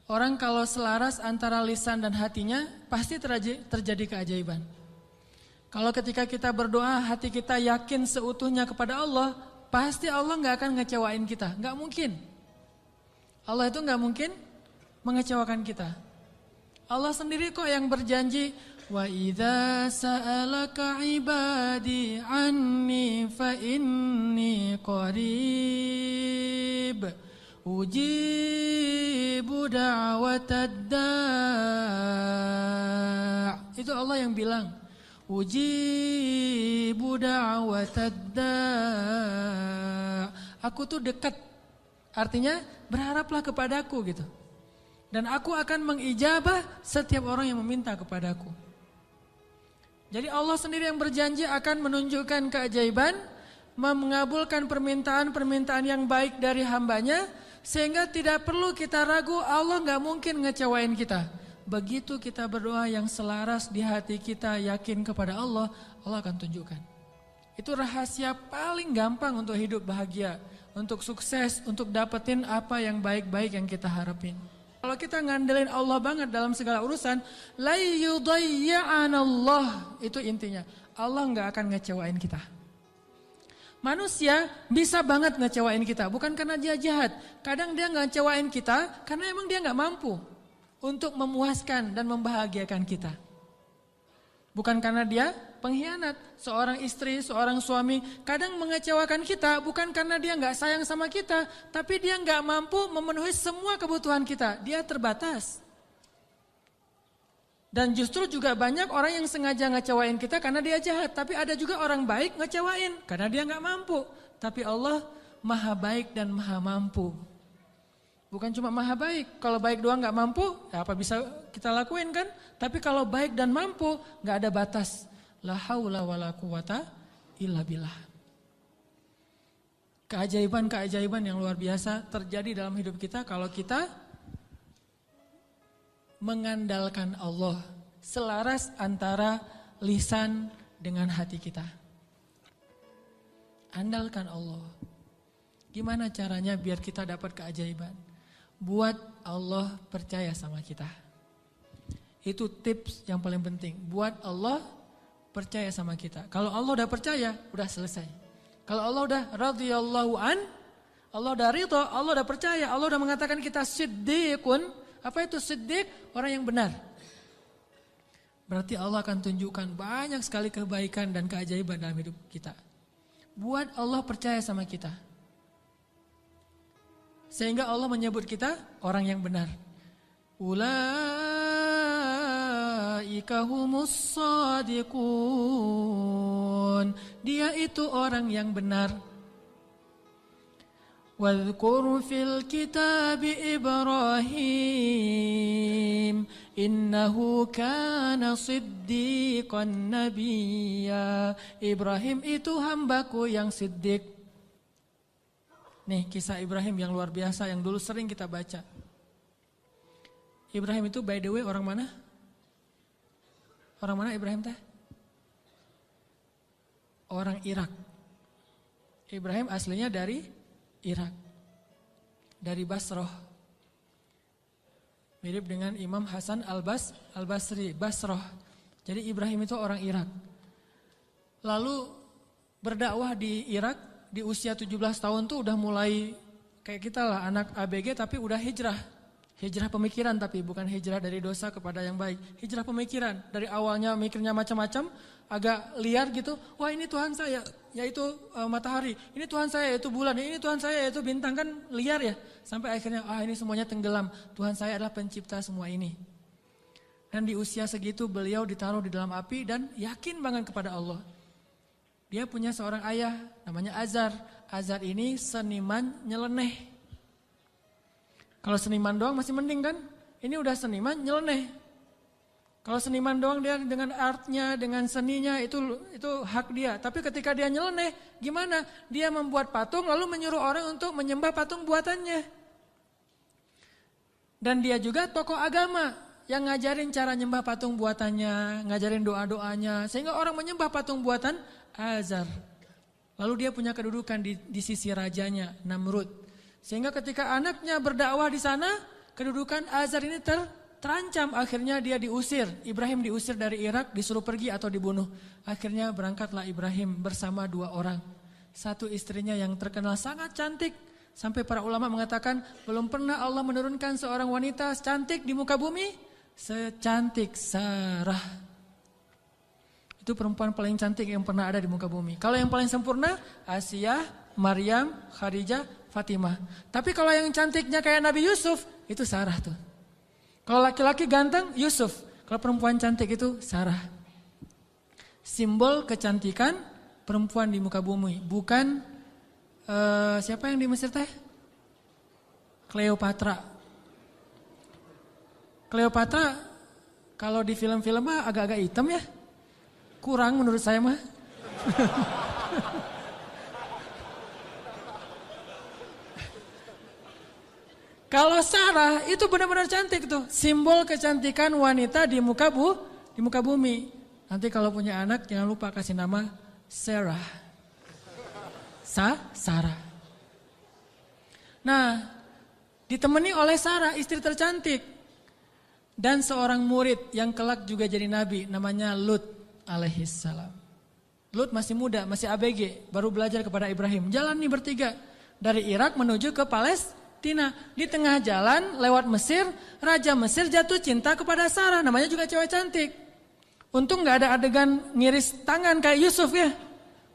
Orang kalau selaras antara lisan dan hatinya, pasti terjadi keajaiban. Kalau ketika kita berdoa, hati kita yakin seutuhnya kepada Allah, pasti Allah gak akan ngecewain kita. Gak mungkin. Allah itu gak mungkin mengecewakan kita. Allah sendiri kok yang berjanji, wa idza sa'alaka ibadi anni fa inni qarib ujibu da'watad da'. Itu Allah yang bilang, ujibu da'watad da'. Aku tuh dekat. Artinya berharaplah kepadaku gitu. Dan aku akan mengijabah setiap orang yang meminta kepadaku. Jadi Allah sendiri yang berjanji akan menunjukkan keajaiban, mengabulkan permintaan-permintaan yang baik dari hambanya, sehingga tidak perlu kita ragu, Allah gak mungkin ngecewain kita. Begitu kita berdoa yang selaras di hati kita, yakin kepada Allah, Allah akan tunjukkan. Itu rahasia paling gampang untuk hidup bahagia, untuk sukses, untuk dapetin apa yang baik-baik yang kita harapin. Kalau kita ngandelin Allah banget dalam segala urusan, la yudayya'anallah, itu intinya. Allah gak akan ngecewain kita. Manusia bisa banget ngecewain kita, bukan karena dia jahat. Kadang dia ngecewain kita karena emang dia gak mampu untuk memuaskan dan membahagiakan kita. Bukan karena dia pengkhianat. Seorang istri, seorang suami kadang mengecewakan kita bukan karena dia gak sayang sama kita, tapi dia gak mampu memenuhi semua kebutuhan kita. Dia terbatas. Dan justru juga banyak orang yang sengaja ngecewain kita karena dia jahat. Tapi ada juga orang baik ngecewain karena dia gak mampu. Tapi Allah maha baik dan maha mampu. Bukan cuma maha baik, kalau baik doang gak mampu, ya apa bisa kita lakuin kan? Tapi kalau baik dan mampu, gak ada batas. La haula wa la quwata illa billah. Keajaiban-keajaiban yang luar biasa terjadi dalam hidup kita kalau kita mengandalkan Allah. Selaras antara lisan dengan hati kita. Andalkan Allah. Gimana caranya biar kita dapat keajaiban? Buat Allah percaya sama kita. Itu tips yang paling penting. Buat Allah percaya sama kita. Kalau Allah udah percaya, udah selesai. Kalau Allah udah radhiyallahu an, Allah udah ridha, Allah udah percaya, Allah udah mengatakan kita siddiqun. Apa itu siddiq? Orang yang benar. Berarti Allah akan tunjukkan banyak sekali kebaikan dan keajaiban dalam hidup kita. Buat Allah percaya sama kita. Sehingga Allah menyebut kita orang yang benar. Ulaika humus shadiqun. Dia itu orang yang benar. Wadhkur fil kitabi Ibrahim innahu kana siddiqan nabiyya. Ibrahim itu hambaku yang siddiq. Nih kisah Ibrahim yang luar biasa yang dulu sering kita baca. Ibrahim itu by the way orang mana? Orang mana Ibrahim teh? Orang Irak. Ibrahim aslinya dari Irak. Dari Basrah. Mirip dengan Imam Hasan Al-Basri, Basrah. Jadi Ibrahim itu orang Irak. Lalu berdakwah di Irak. Di usia 17 tahun tuh udah mulai kayak kita lah anak ABG tapi udah hijrah. Hijrah pemikiran tapi bukan hijrah dari dosa kepada yang baik. Hijrah pemikiran. Dari awalnya mikirnya macam-macam, agak liar gitu. Wah ini Tuhan saya, yaitu matahari. Ini Tuhan saya, yaitu bulan. Ini Tuhan saya, yaitu bintang. Kan liar ya. Sampai akhirnya ini semuanya tenggelam. Tuhan saya adalah pencipta semua ini. Dan di usia segitu beliau ditaruh di dalam api dan yakin banget kepada Allah. Dia punya seorang ayah namanya Azar. Azar ini seniman nyeleneh. Kalau seniman doang masih mending kan? Ini udah seniman nyeleneh. Kalau seniman doang dia dengan artnya, dengan seninya itu hak dia. Tapi ketika dia nyeleneh, gimana? Dia membuat patung lalu menyuruh orang untuk menyembah patung buatannya. Dan dia juga tokoh agama yang ngajarin cara nyembah patung buatannya, ngajarin doa-doanya, sehingga orang menyembah patung buatan Azar. Lalu dia punya kedudukan di sisi rajanya, Namrud. Sehingga ketika anaknya berdakwah di sana, kedudukan Azar ini terancam. Akhirnya dia diusir. Ibrahim diusir dari Irak, disuruh pergi atau dibunuh. Akhirnya berangkatlah Ibrahim bersama 2 orang. Satu istrinya yang terkenal sangat cantik. Sampai para ulama mengatakan belum pernah Allah menurunkan seorang wanita cantik di muka bumi secantik Sarah. Itu perempuan paling cantik yang pernah ada di muka bumi. Kalau yang paling sempurna Asia, Maryam, Khadijah, Fatimah. Tapi kalau yang cantiknya kayak Nabi Yusuf, itu Sarah tuh. Kalau laki-laki ganteng, Yusuf. Kalau perempuan cantik itu Sarah. Simbol kecantikan perempuan di muka bumi. Bukan siapa yang di Mesir teh? Cleopatra. Cleopatra kalau di film-film mah agak-agak hitam ya. Kurang menurut saya mah. Kalau Sarah itu benar-benar cantik tuh, simbol kecantikan wanita di muka bumi. Nanti kalau punya anak jangan lupa kasih nama Sarah. Sarah. Nah, ditemani oleh Sarah, istri tercantik. Dan seorang murid yang kelak juga jadi nabi, namanya Lut alaihissalam. Lut masih muda, masih ABG, baru belajar kepada Ibrahim. Jalan nih bertiga, dari Irak menuju ke Palestina. Di tengah jalan lewat Mesir, Raja Mesir jatuh cinta kepada Sarah, namanya juga cewek cantik. Untung gak ada adegan ngiris tangan kayak Yusuf ya.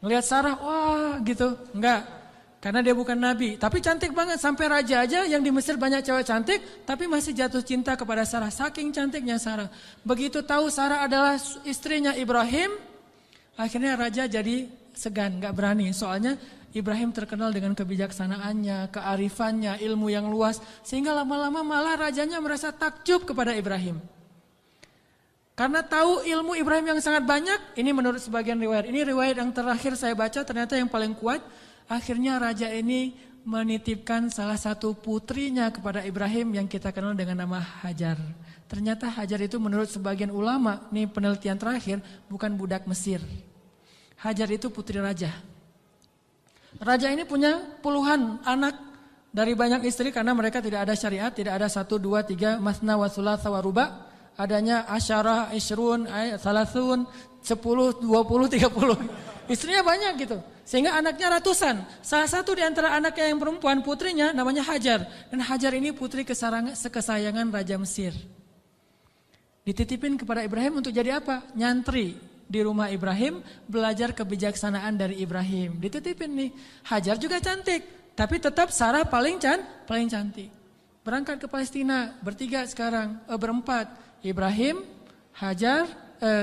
Ngelihat Sarah, wah gitu, enggak. Karena dia bukan nabi, tapi cantik banget. Sampai raja aja yang di Mesir banyak cewek cantik, tapi masih jatuh cinta kepada Sarah. Saking cantiknya Sarah. Begitu tahu Sarah adalah istrinya Ibrahim, akhirnya raja jadi segan, gak berani. Soalnya Ibrahim terkenal dengan kebijaksanaannya, kearifannya, ilmu yang luas. Sehingga lama-lama malah rajanya merasa takjub kepada Ibrahim. Karena tahu ilmu Ibrahim yang sangat banyak, ini menurut sebagian riwayat. Ini riwayat yang terakhir saya baca, ternyata yang paling kuat. Akhirnya raja ini menitipkan salah satu putrinya kepada Ibrahim yang kita kenal dengan nama Hajar. Ternyata Hajar itu menurut sebagian ulama, ini penelitian terakhir, bukan budak Mesir. Hajar itu putri raja. Raja ini punya puluhan anak dari banyak istri karena mereka tidak ada syariat, tidak ada 1, 2, 3, masna wa thulatha wa ruba. Adanya asyarah, isyrun, salasun, 10, 20, 30. Istrinya banyak gitu. Sehingga anaknya ratusan. Salah satu di antara anaknya yang perempuan, putrinya namanya Hajar. Dan Hajar ini putri kesayangan Raja Mesir. Dititipin kepada Ibrahim untuk jadi apa? Nyantri di rumah Ibrahim, belajar kebijaksanaan dari Ibrahim. Dititipin nih. Hajar juga cantik, tapi tetap Sarah paling cantik. Berangkat ke Palestina, bertiga sekarang, berempat. Ibrahim, Hajar,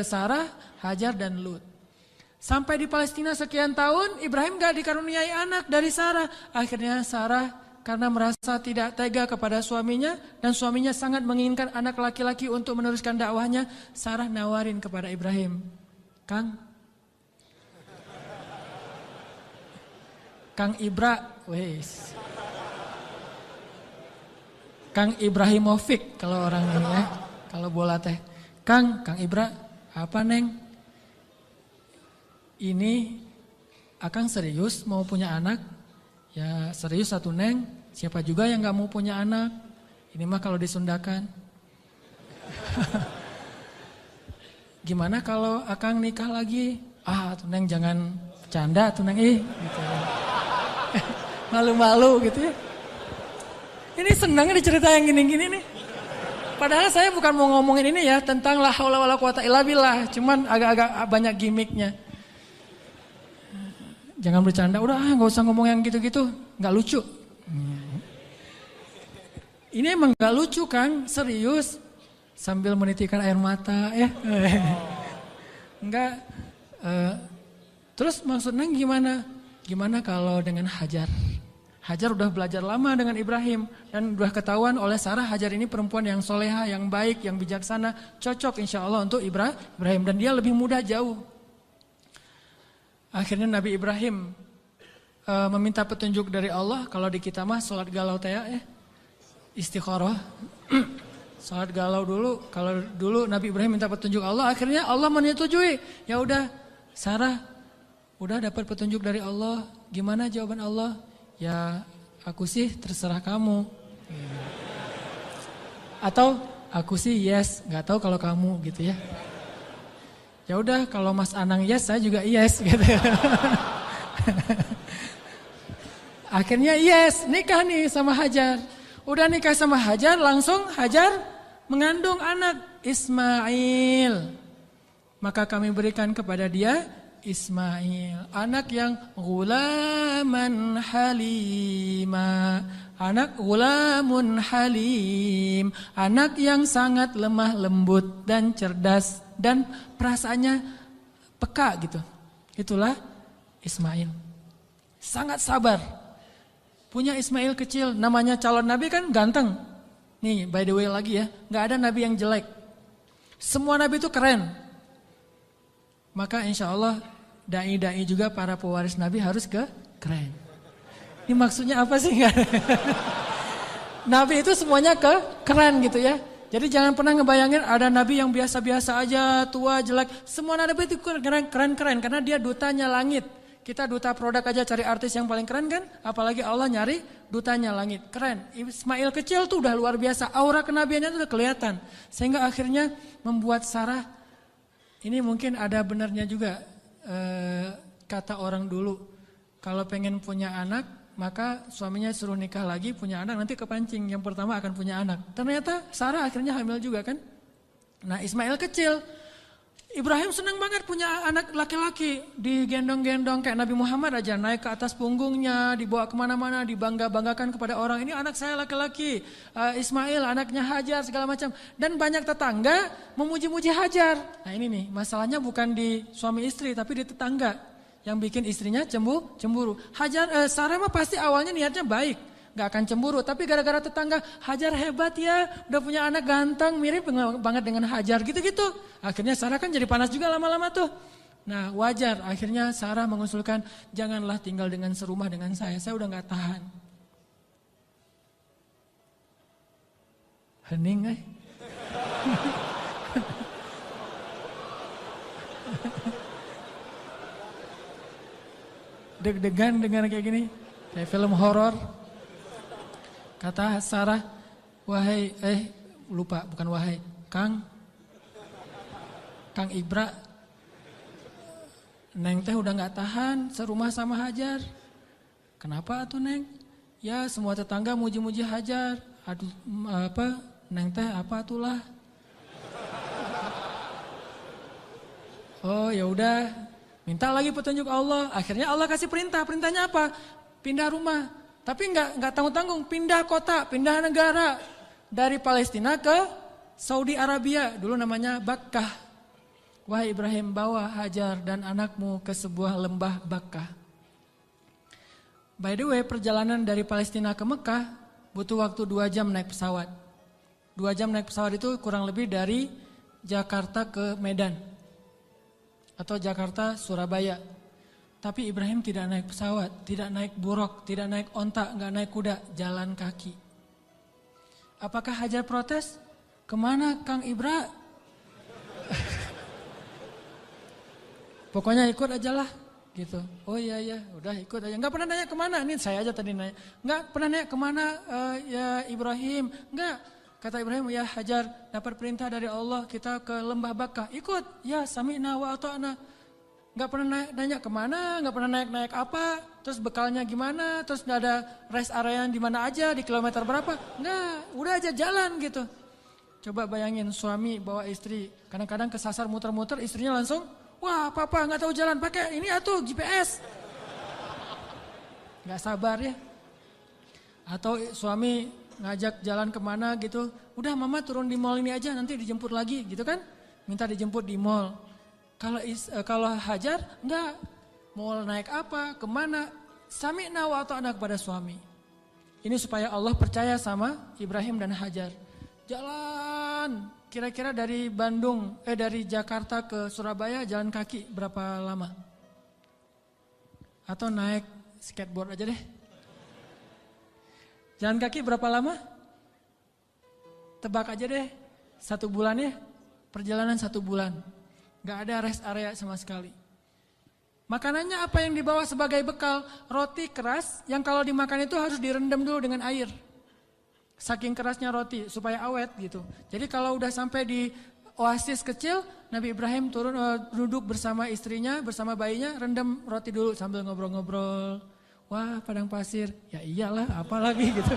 Sarah, Hajar dan Lut. Sampai di Palestina sekian tahun, Ibrahim gak dikaruniai anak dari Sarah. Akhirnya Sarah karena merasa tidak tega kepada suaminya dan suaminya sangat menginginkan anak laki-laki untuk meneruskan dakwahnya, Sarah nawarin kepada Ibrahim, Kang Ibra, wes. Kang Ibrahimovic kalau orang ini ya, kalau bola teh. Kang Ibra, apa neng? Ini Akang serius mau punya anak? Ya serius satu neng, siapa juga yang gak mau punya anak? Ini mah kalau disundakan. Gimana kalau Akang nikah lagi? Tuh neng jangan bercanda tuh neng gitu. Malu-malu gitu ya. Ini senang nih cerita yang gini-gini nih. Padahal saya bukan mau ngomongin ini ya tentang la haula wala quwata illa billah, cuman agak-agak banyak gimmicknya. Jangan bercanda, udah gak usah ngomong yang gitu-gitu, gak lucu. Ini emang gak lucu Kang, serius. Sambil menitikkan air mata ya. Enggak. Terus maksudnya gimana? Gimana kalau dengan Hajar? Hajar udah belajar lama dengan Ibrahim. Dan udah ketahuan oleh Sarah, Hajar ini perempuan yang soleha, yang baik, yang bijaksana. Cocok insya Allah untuk Ibrahim. Dan dia lebih muda jauh. Akhirnya Nabi Ibrahim meminta petunjuk dari Allah. Kalau di kita mah sholat galau teh ya, istikharah. Sholat galau dulu. Kalau dulu Nabi Ibrahim minta petunjuk Allah, akhirnya Allah menyetujui. Ya udah, Sarah udah dapat petunjuk dari Allah. Gimana jawaban Allah? Ya aku sih terserah kamu. Atau aku sih yes, nggak tahu kalau kamu gitu ya. Ya udah kalau Mas Anang yes, saya juga yes gitu. Akhirnya yes, nikah nih sama Hajar. Udah nikah sama Hajar, langsung Hajar mengandung anak Ismail. Maka kami berikan kepada dia Ismail, anak yang ghulaman halima, anak ghulamun halim, anak yang sangat lemah lembut dan cerdas dan perasaannya peka gitu. Itulah Ismail. Sangat sabar. Punya Ismail kecil, namanya calon nabi kan ganteng. Nih by the way lagi ya, gak ada nabi yang jelek. Semua nabi itu keren. Maka insya Allah da'i-da'i juga para pewaris Nabi harus keren. Ini maksudnya apa sih? Nabi itu semuanya keren gitu ya. Jadi jangan pernah ngebayangin ada Nabi yang biasa-biasa aja, tua, jelek. Semua Nabi itu keren-keren karena dia dutanya langit. Kita duta produk aja cari artis yang paling keren kan? Apalagi Allah nyari dutanya langit. Keren. Ismail kecil tuh udah luar biasa. Aura kenabiannya tuh udah kelihatan. Sehingga akhirnya membuat Sarah. Ini mungkin ada benarnya juga kata orang dulu. Kalau pengen punya anak, maka suaminya suruh nikah lagi, punya anak, nanti kepancing. Yang pertama akan punya anak. Ternyata Sarah akhirnya hamil juga kan. Nah Ismail kecil. Ibrahim senang banget punya anak laki-laki. Digendong-gendong kayak Nabi Muhammad aja. Naik ke atas punggungnya, dibawa kemana-mana, dibangga-banggakan kepada orang. Ini anak saya laki-laki. Ismail anaknya Hajar segala macam. Dan banyak tetangga memuji-muji Hajar. Nah ini nih masalahnya bukan di suami istri tapi di tetangga. Yang bikin istrinya cemburu. Sarah mah pasti awalnya niatnya baik. Gak akan cemburu, tapi gara-gara tetangga Hajar hebat ya, udah punya anak ganteng, mirip banget dengan Hajar gitu-gitu. Akhirnya Sarah kan jadi panas juga lama-lama tuh. Nah wajar, akhirnya Sarah mengusulkan janganlah tinggal dengan serumah dengan saya udah gak tahan. Hening Deg-degan dengar kayak gini, kayak film horor. Kata Sarah, wahai, lupa bukan wahai, Kang Ibra, Neng teh udah gak tahan serumah sama Hajar. Kenapa tuh Neng? Ya semua tetangga muji-muji Hajar. Aduh Neng teh apa itulah? Oh ya udah, minta lagi petunjuk Allah. Akhirnya Allah kasih perintah. Perintahnya apa? Pindah rumah. Tapi nggak tanggung-tanggung, pindah kota, pindah negara dari Palestina ke Saudi Arabia, dulu namanya Bakkah. Wahai Ibrahim, bawa Hajar dan anakmu ke sebuah lembah Bakkah. By the way, perjalanan dari Palestina ke Mekah butuh waktu 2 jam naik pesawat. 2 jam naik pesawat itu kurang lebih dari Jakarta ke Medan atau Jakarta Surabaya. Tapi Ibrahim tidak naik pesawat, tidak naik buruk, tidak naik onta, nggak naik kuda, jalan kaki. Apakah Hajar protes? Kemana Kang Ibra? Pokoknya ikut aja lah, gitu. Oh iya, udah ikut aja. Nggak pernah nanya kemana, ini saya aja tadi nanya. Nggak pernah nanya kemana ya Ibrahim, nggak. Kata Ibrahim, ya Hajar dapat perintah dari Allah kita ke lembah Bakkah, ikut. Ya sami'na wa ata'na. Gak pernah nanya kemana, gak pernah naik apa, terus bekalnya gimana, terus gak ada rest area di mana aja, di kilometer berapa. Enggak, udah aja jalan gitu. Coba bayangin suami bawa istri, kadang-kadang kesasar muter-muter, istrinya langsung, wah papa gak tahu jalan, pakai ini atuh GPS. Gak sabar ya. Atau suami ngajak jalan kemana gitu, udah mama turun di mall ini aja, nanti dijemput lagi gitu kan. Minta dijemput di mall. Kalau Hajar enggak, mau naik apa, kemana, sami'na wa ata'na kepada suami. Ini supaya Allah percaya sama Ibrahim dan Hajar. Jalan, kira-kira dari dari Jakarta ke Surabaya jalan kaki berapa lama? Atau naik skateboard aja deh. Jalan kaki berapa lama? Tebak aja deh, 1 bulan ya, perjalanan 1 bulan. Gak ada rest area sama sekali. Makanannya apa yang dibawa sebagai bekal? Roti keras yang kalau dimakan itu harus direndam dulu dengan air. Saking kerasnya roti supaya awet gitu. Jadi kalau udah sampai di oasis kecil, Nabi Ibrahim turun duduk bersama istrinya, bersama bayinya, rendam roti dulu sambil ngobrol-ngobrol. Wah, padang pasir. Ya iyalah, apalagi gitu.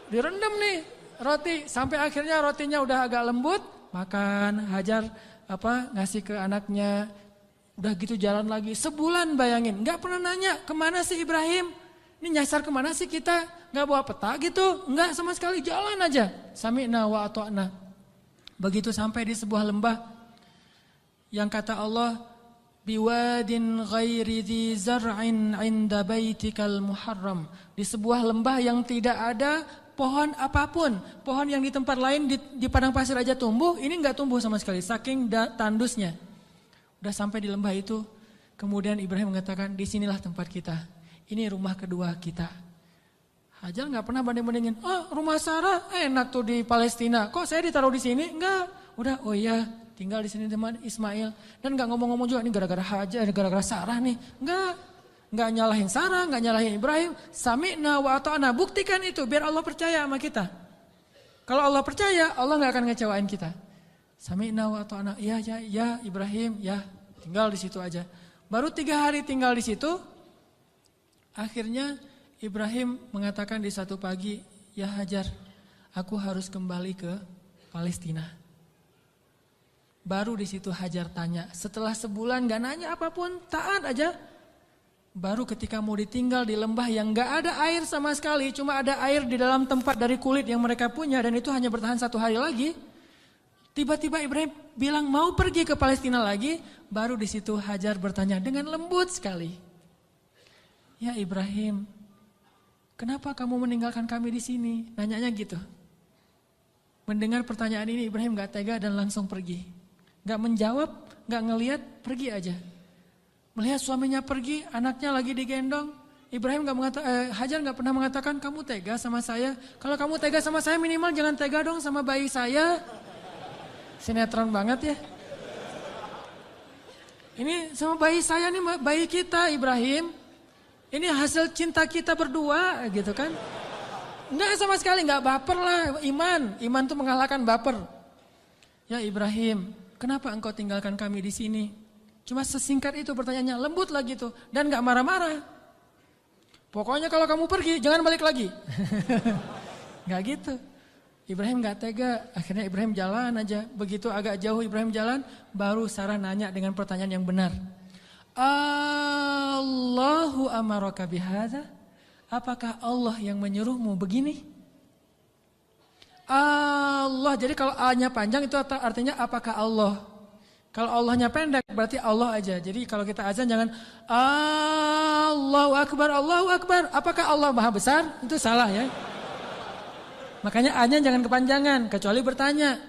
Direndam nih roti sampai akhirnya rotinya udah agak lembut, makan. Hajar ngasih ke anaknya. Udah gitu jalan lagi sebulan, bayangin. Nggak pernah nanya kemana sih Ibrahim. Ini nyasar kemana sih kita? Nggak bawa peta gitu? Nggak sama sekali, jalan aja. Sami'na wa ata'na. Begitu sampai di sebuah lembah yang kata Allah, biwadin ghairi dhi zar'in 'inda baitikal muharram. Di sebuah lembah yang tidak ada pohon apapun. Pohon yang di tempat lain di padang pasir aja tumbuh, ini nggak tumbuh sama sekali saking tandusnya. Udah sampai di lembah itu, kemudian Ibrahim mengatakan, disinilah tempat kita. Ini rumah kedua kita. Hajar nggak pernah banding-bandingin. Rumah Sarah enak tuh di Palestina. Kok saya ditaruh di sini? Enggak. Udah, oh iya, tinggal di sini teman Ismail. Dan nggak ngomong-ngomong juga ini gara-gara Hajar, gara-gara Sarah nih. Nggak nyalahin Sarah, nggak nyalahin Ibrahim. Sami'na wa ata'na. Buktikan itu biar Allah percaya sama kita. Kalau Allah percaya, Allah nggak akan ngecewain kita. Sami'na wa ata'na. Ya Ibrahim, ya. Tinggal di situ aja. Baru 3 hari tinggal di situ. Akhirnya Ibrahim mengatakan di satu pagi, ya Hajar, aku harus kembali ke Palestina. Baru di situ Hajar tanya, setelah sebulan gak nanya apapun, taat aja. Baru ketika mau ditinggal di lembah yang gak ada air sama sekali, cuma ada air di dalam tempat dari kulit yang mereka punya dan itu hanya bertahan 1 hari lagi. Tiba-tiba Ibrahim bilang mau pergi ke Palestina lagi, baru di situ Hajar bertanya dengan lembut sekali. Ya Ibrahim, kenapa kamu meninggalkan kami di sini? Nanyanya gitu. Mendengar pertanyaan ini Ibrahim gak tega dan langsung pergi. Gak menjawab, gak ngelihat, pergi aja. Melihat suaminya pergi, anaknya lagi digendong. Ibrahim Hajar gak pernah mengatakan kamu tega sama saya. Kalau kamu tega sama saya minimal jangan tega dong sama bayi saya. Sinetron banget ya. Ini sama bayi saya nih, bayi kita Ibrahim. Ini hasil cinta kita berdua gitu kan. Enggak sama sekali, enggak baper lah. Iman tuh mengalahkan baper. Ya Ibrahim, kenapa engkau tinggalkan kami di sini? Cuma sesingkat itu pertanyaannya, lembut lah gitu. Dan enggak marah-marah. Pokoknya kalau kamu pergi, jangan balik lagi. Enggak gitu. Ibrahim enggak tega, akhirnya Ibrahim jalan aja. Begitu agak jauh Ibrahim jalan, baru Sarah nanya dengan pertanyaan yang benar. Allahu amaraka bihadza? Apakah Allah yang menyuruhmu begini? Allah, jadi kalau A-nya panjang itu artinya apakah Allah? Kalau Allahnya pendek berarti Allah aja. Jadi kalau kita azan jangan Allahu Akbar, Allahu Akbar. Apakah Allah Maha Besar? Itu salah ya. Makanya A-nya jangan kepanjangan kecuali bertanya.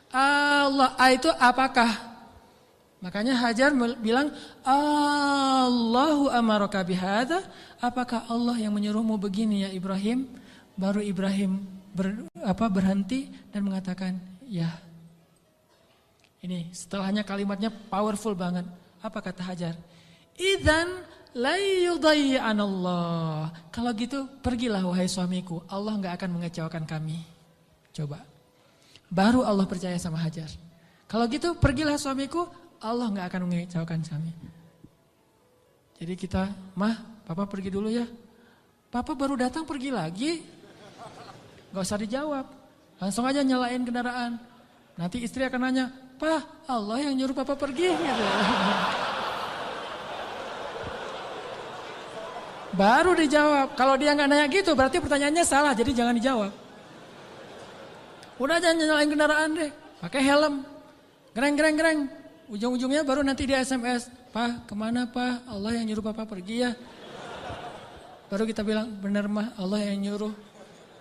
Allah, A itu apakah? Makanya Hajar bilang, Allahu amaraka bihadza? Apakah Allah yang menyuruhmu begini ya Ibrahim? Baru Ibrahim berhenti dan mengatakan, ya. Ini setelahnya kalimatnya powerful banget. Apa kata Hajar? Idzan la yudayyi'anallah. Kalau gitu pergilah wahai suamiku, Allah enggak akan mengecewakan kami. Coba. Baru Allah percaya sama Hajar. Kalau gitu pergilah suamiku, Allah gak akan mengecewakan kami. Jadi kita, Mah, Papa pergi dulu ya. Papa baru datang pergi lagi. Gak usah dijawab. Langsung aja nyalain kendaraan. Nanti istri akan nanya, Pak, Allah yang nyuruh Papa pergi. Gitu. Baru dijawab. Kalau dia gak nanya gitu berarti pertanyaannya salah. Jadi jangan dijawab. Udah jangan nyalain kendaraan deh. Pakai helm. Gereng. Ujung-ujungnya baru nanti dia SMS, Pak kemana Pak? Allah yang nyuruh Papa pergi ya. Baru kita bilang, benar Mah Allah yang nyuruh.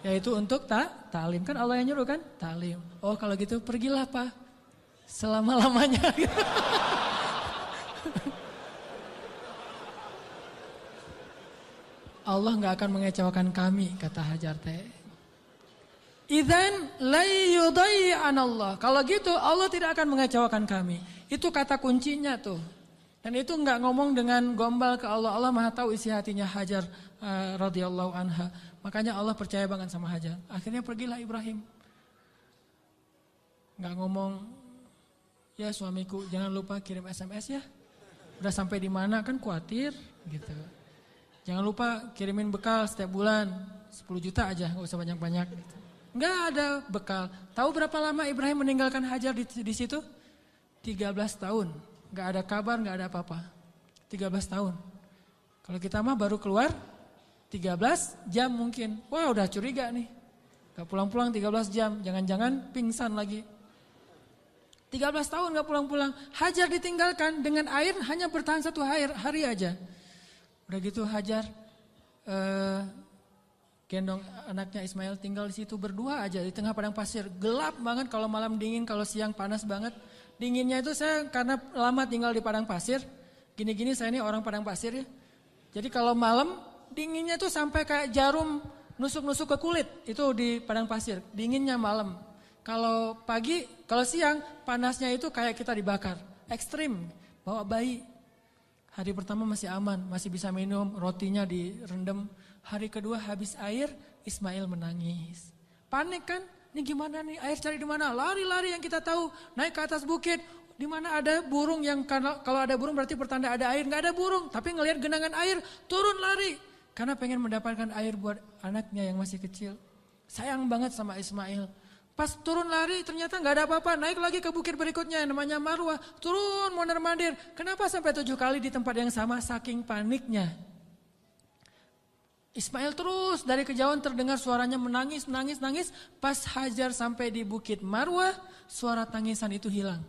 Yaitu untuk ta'lim, kan Allah yang nyuruh kan? Ta'lim. Oh kalau gitu pergilah Pak. Selama-lamanya. Allah gak akan mengecewakan kami, kata Hajar teh. Idzan la yudayyi'anallah. Kalau gitu Allah tidak akan mengecewakan kami. Itu kata kuncinya tuh. Dan itu enggak ngomong dengan gombal ke Allah. Allah Maha tahu isi hatinya Hajar radhiyallahu anha. Makanya Allah percaya banget sama Hajar. Akhirnya pergilah Ibrahim. Gak ngomong, ya suamiku jangan lupa kirim SMS ya. Udah sampai di mana kan khawatir gitu. Jangan lupa kirimin bekal setiap bulan 10 juta aja, gak usah banyak-banyak gitu. Gak ada bekal. Tahu berapa lama Ibrahim meninggalkan Hajar di situ? 13 tahun. Gak ada kabar, gak ada apa-apa. 13 tahun. Kalau kita mah baru keluar 13 jam mungkin. Wah udah curiga nih. Gak pulang-pulang 13 jam. Jangan-jangan pingsan lagi. 13 tahun gak pulang-pulang. Hajar ditinggalkan dengan air hanya bertahan 1 hari aja. Udah gitu Hajar gendong anaknya Ismail tinggal di situ berdua aja di tengah padang pasir. Gelap banget kalau malam dingin, kalau siang panas banget. Dinginnya itu saya karena lama tinggal di padang pasir. Gini-gini saya ini orang padang pasir ya. Jadi kalau malam dinginnya tuh sampai kayak jarum nusuk-nusuk ke kulit. Itu di padang pasir. Dinginnya malam. Kalau pagi, kalau siang panasnya itu kayak kita dibakar. Ekstrim. Bawa bayi. Hari pertama masih aman, masih bisa minum, rotinya direndam. Hari kedua habis air, Ismail menangis. Panik kan? Ini gimana nih? Air cari di mana? Lari-lari yang kita tahu, naik ke atas bukit. Di mana ada burung yang kalau ada burung berarti pertanda ada air. Nggak ada burung, tapi ngelihat genangan air, turun lari. Karena pengen mendapatkan air buat anaknya yang masih kecil. Sayang banget sama Ismail. Pas turun lari ternyata nggak ada apa-apa. Naik lagi ke bukit berikutnya yang namanya Marwah. Turun mondar-mandir. Kenapa sampai 7 kali di tempat yang sama? Saking paniknya. Ismail terus dari kejauhan terdengar suaranya menangis. Pas Hajar sampai di bukit Marwah, suara tangisan itu hilang.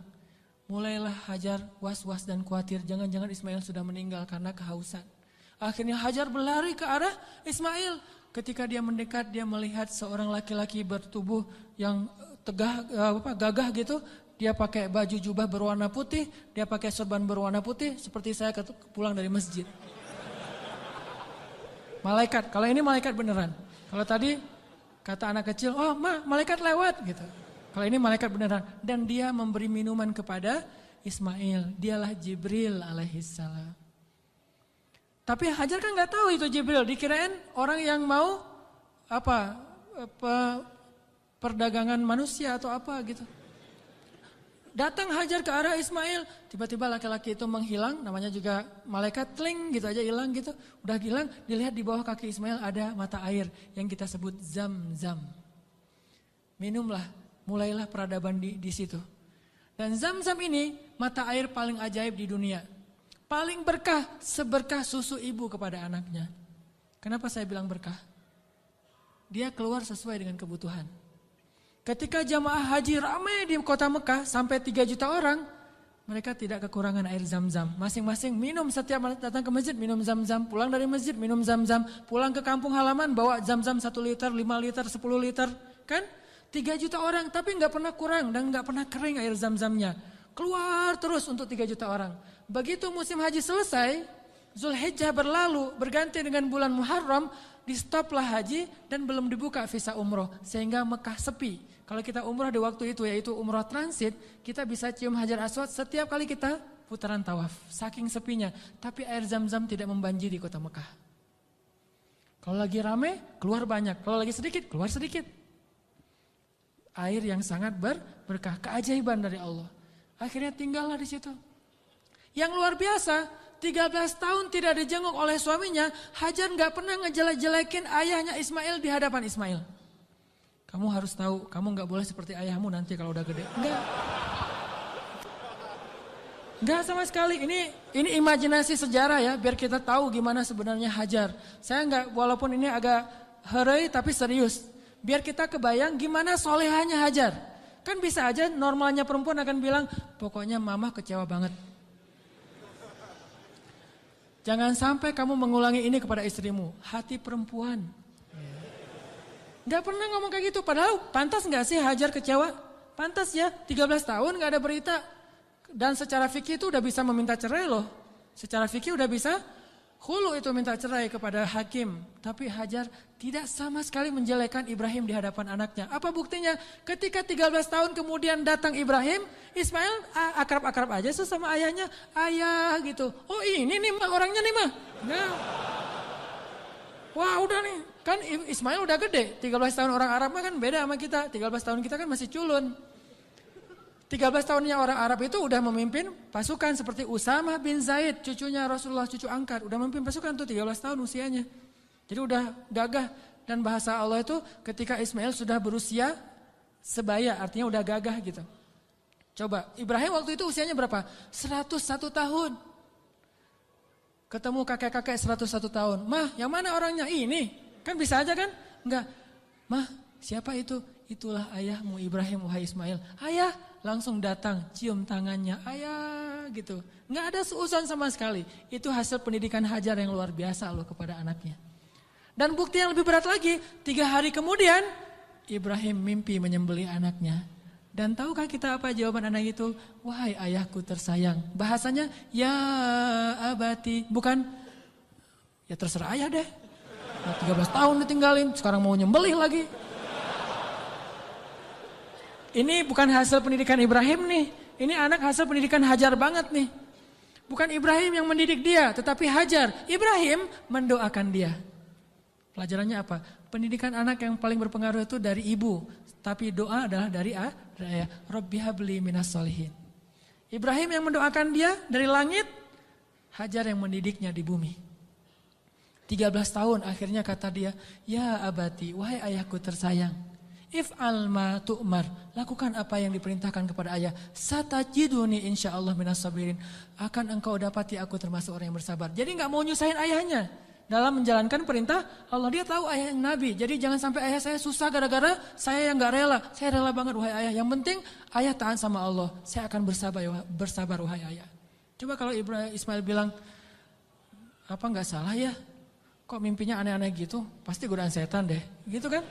Mulailah Hajar was-was dan khawatir. Jangan-jangan Ismail sudah meninggal karena kehausan. Akhirnya Hajar berlari ke arah Ismail. Ketika dia mendekat, dia melihat seorang laki-laki bertubuh yang gagah gitu. Dia pakai baju jubah berwarna putih, dia pakai sorban berwarna putih, seperti saya pulang dari masjid. Malaikat, kalau ini malaikat beneran. Kalau tadi kata anak kecil, oh malaikat lewat gitu. Kalau ini malaikat beneran. Dan dia memberi minuman kepada Ismail. Dialah Jibril alaihissalam. Tapi Hajar kan gak tahu itu Jibril. Dikirain orang yang mau perdagangan manusia atau apa gitu. Datang Hajar ke arah Ismail, tiba-tiba laki-laki itu menghilang, namanya juga malaikat, tling gitu aja hilang gitu. Udah hilang, dilihat di bawah kaki Ismail ada mata air yang kita sebut Zam-Zam. Minumlah, mulailah peradaban di situ. Dan Zam-Zam ini mata air paling ajaib di dunia. Paling berkah, seberkah susu ibu kepada anaknya. Kenapa saya bilang berkah? Dia keluar sesuai dengan kebutuhan. Ketika jamaah haji ramai di kota Mekah sampai 3 juta orang, mereka tidak kekurangan air Zam-Zam. Masing-masing minum setiap datang ke masjid, minum Zam-Zam. Pulang dari masjid, minum Zam-Zam. Pulang ke kampung halaman, bawa Zam-Zam 1 liter, 5 liter, 10 liter. Kan? 3 juta orang, tapi gak pernah kurang dan gak pernah kering air Zam-Zamnya. Keluar terus untuk 3 juta orang. Begitu musim haji selesai, Zulhijjah berlalu, berganti dengan bulan Muharram, di stoplah haji dan belum dibuka visa umroh. Sehingga Mekah sepi. Kalau kita umroh di waktu itu yaitu umroh transit, kita bisa cium Hajar Aswad setiap kali kita putaran tawaf. Saking sepinya. Tapi air Zam-Zam tidak membanjiri kota Mekah. Kalau lagi rame, keluar banyak. Kalau lagi sedikit, keluar sedikit. Air yang sangat berkah, keajaiban dari Allah. Akhirnya tinggallah di situ. Yang luar biasa, 13 tahun tidak dijenguk oleh suaminya, Hajar gak pernah ngejelek-jelekin ayahnya Ismail di hadapan Ismail. Kamu harus tahu, kamu gak boleh seperti ayahmu nanti kalau udah gede. Enggak sama sekali. Ini imajinasi sejarah ya, biar kita tahu gimana sebenarnya Hajar. Saya enggak, walaupun ini agak heureuy tapi serius. Biar kita kebayang gimana solehahnya Hajar. Kan bisa aja normalnya perempuan akan bilang, pokoknya mama kecewa banget. Jangan sampai kamu mengulangi ini kepada istrimu. Hati perempuan. Gak pernah ngomong kayak gitu. Padahal pantas gak sih Hajar kecewa? Pantas ya, 13 tahun gak ada berita. Dan secara fikih itu udah bisa meminta cerai loh. Secara fikih udah bisa khulu itu minta cerai kepada hakim. Tapi Hajar tidak sama sekali menjelekkan Ibrahim di hadapan anaknya. Apa buktinya? Ketika 13 tahun kemudian datang Ibrahim, Ismail akrab-akrab aja sama ayahnya. Ayah gitu. Oh ini nih mah orangnya nih mah. Nah. Wah udah nih. Kan Ismail udah gede, 13 tahun orang Arab mah kan beda sama kita. 13 tahun kita kan masih culun. 13 tahunnya orang Arab itu udah memimpin pasukan seperti Usamah bin Zaid, cucunya Rasulullah, cucu angkat. Udah memimpin pasukan tuh 13 tahun usianya. Jadi udah gagah. Dan bahasa Allah itu ketika Ismail sudah berusia sebaya, artinya udah gagah gitu. Coba, Ibrahim waktu itu usianya berapa? 101 tahun. Ketemu kakek-kakek 101 tahun. Mah, yang mana orangnya? Ini. Kan bisa aja kan? Enggak. Mah, siapa itu? Itulah ayahmu Ibrahim, wahai Ismail. Ayah, langsung datang, cium tangannya. Ayah, gitu. Enggak ada seuson sama sekali. Itu hasil pendidikan Hajar yang luar biasa loh kepada anaknya. Dan bukti yang lebih berat lagi, 3 hari kemudian, Ibrahim mimpi menyembelih anaknya. Dan tahukah kita apa jawaban anak itu? Wahai ayahku tersayang. Bahasanya, ya abati. Bukan, ya terserah ayah deh. 13 tahun ditinggalin, sekarang mau nyembelih lagi. Ini bukan hasil pendidikan Ibrahim nih. Ini anak hasil pendidikan Hajar banget nih. Bukan Ibrahim yang mendidik dia, tetapi Hajar. Ibrahim mendoakan dia. Pelajarannya apa? Pendidikan anak yang paling berpengaruh itu dari ibu. Tapi doa adalah dari ayah. Rabbi habli minas solihin. Ibrahim yang mendoakan dia dari langit. Hajar yang mendidiknya di bumi. 13 tahun akhirnya kata dia, ya abati, wahai ayahku tersayang. If'al ma tu'mar, lakukan apa yang diperintahkan kepada ayah. Satajiduni insyaallah minas sabirin. Akan engkau dapati aku termasuk orang yang bersabar. Jadi gak mau nyusahin ayahnya dalam menjalankan perintah Allah. Dia tahu ayah yang nabi. Jadi jangan sampai ayah saya susah gara-gara saya yang gak rela. Saya rela banget wahai ayah. Yang penting ayah taat sama Allah. Saya akan bersabar wahai ayah. Coba kalau Ismail bilang, apa gak salah ya? Kok mimpinya aneh-aneh gitu? Pasti godaan setan deh. Gitu kan?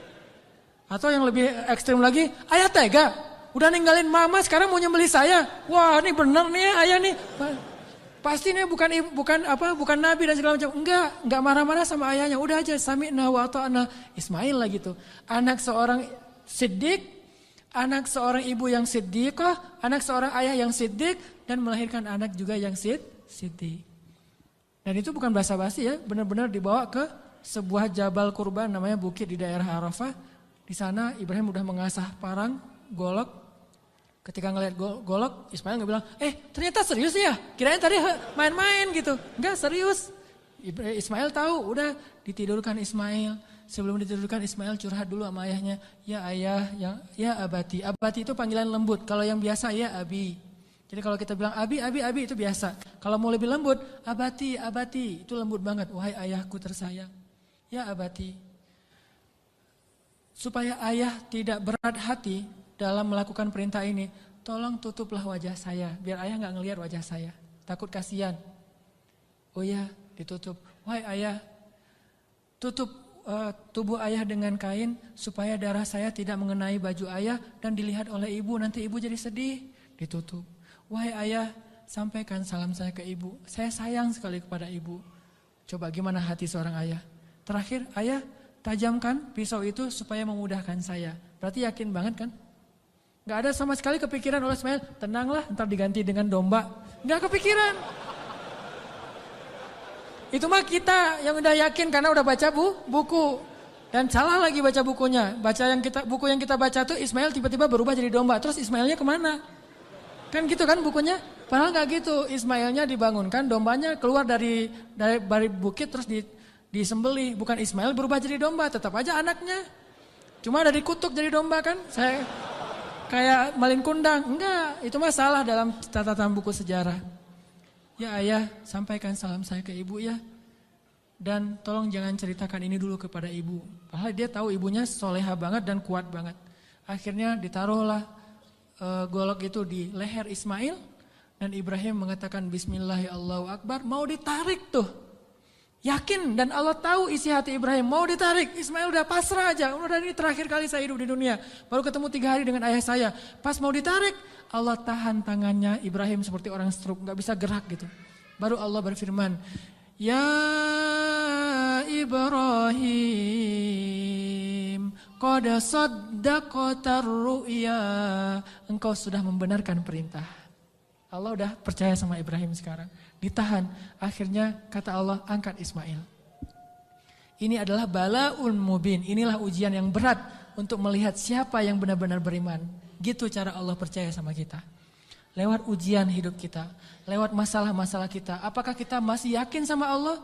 Atau yang lebih ekstrim lagi, ayah tega. Udah ninggalin mama sekarang mau nyembelih saya. Wah, ini bener nih ayah nih. Pasti nih bukan nabi dan segala macam. Enggak marah-marah sama ayahnya. Udah aja sami'na wa ata'na. Ismail lah gitu. Anak seorang siddiq, anak seorang ibu yang siddiqah, anak seorang ayah yang siddiq dan melahirkan anak juga yang siddiq. Dan itu bukan basa-basi ya, benar-benar dibawa ke sebuah jabal kurban namanya bukit di daerah Arafah. Di sana Ibrahim udah mengasah parang, golok. Ketika ngelihat golok, Ismail nggak bilang, ternyata serius ya? Kirain tadi main-main gitu. Enggak, serius. Ismail tahu, udah ditidurkan Ismail. Sebelum ditidurkan Ismail curhat dulu sama ayahnya. Ya ayah, ya abati. Abati itu panggilan lembut. Kalau yang biasa ya abi. Jadi kalau kita bilang abi itu biasa. Kalau mau lebih lembut, abati, itu lembut banget. Wahai ayahku tersayang. Ya abati. Supaya ayah tidak berat hati dalam melakukan perintah ini, tolong tutuplah wajah saya. Biar ayah gak ngelihat wajah saya. Takut kasihan. Oh ya, ditutup. Wahai ayah, tutup tubuh ayah dengan kain supaya darah saya tidak mengenai baju ayah dan dilihat oleh ibu. Nanti ibu jadi sedih. Ditutup. Wahai ayah, sampaikan salam saya ke ibu. Saya sayang sekali kepada ibu. Coba gimana hati seorang ayah. Terakhir, ayah tajamkan pisau itu supaya memudahkan saya. Berarti yakin banget kan? Gak ada sama sekali kepikiran oleh Ismail, tenanglah ntar diganti dengan domba. Gak kepikiran. Itu mah kita yang udah yakin karena udah baca buku. Dan salah lagi baca bukunya. Buku yang kita baca tuh Ismail tiba-tiba berubah jadi domba. Terus Ismailnya kemana? Kan gitu kan bukunya? Padahal gak gitu. Ismailnya dibangunkan, dombanya keluar dari bukit terus disembelih. Bukan Ismail berubah jadi domba, tetap aja anaknya. Cuma dari kutuk jadi domba kan? Saya kayak malin kundang. Enggak, itu mah salah dalam catatan buku sejarah. Ya ayah, sampaikan salam saya ke ibu ya. Dan tolong jangan ceritakan ini dulu kepada ibu. Padahal dia tahu ibunya soleha banget dan kuat banget. Akhirnya ditaruhlah golok itu di leher Ismail. Dan Ibrahim mengatakan Bismillah ya Allahu Akbar. Mau ditarik tuh. Yakin dan Allah tahu isi hati Ibrahim. Mau ditarik. Ismail udah pasrah aja. Udah ini terakhir kali saya hidup di dunia. Baru ketemu 3 hari dengan ayah saya. Pas mau ditarik. Allah tahan tangannya Ibrahim seperti orang stroke. Gak bisa gerak gitu. Baru Allah berfirman. Ya Ibrahim. Qad saddaqatar ru'ya. Engkau sudah membenarkan perintah. Allah udah percaya sama Ibrahim sekarang. Ditahan. Akhirnya kata Allah angkat Ismail. Ini adalah balaun mubin. Inilah ujian yang berat untuk melihat siapa yang benar-benar beriman. Gitu cara Allah percaya sama kita. Lewat ujian hidup kita, lewat masalah-masalah kita. Apakah kita masih yakin sama Allah?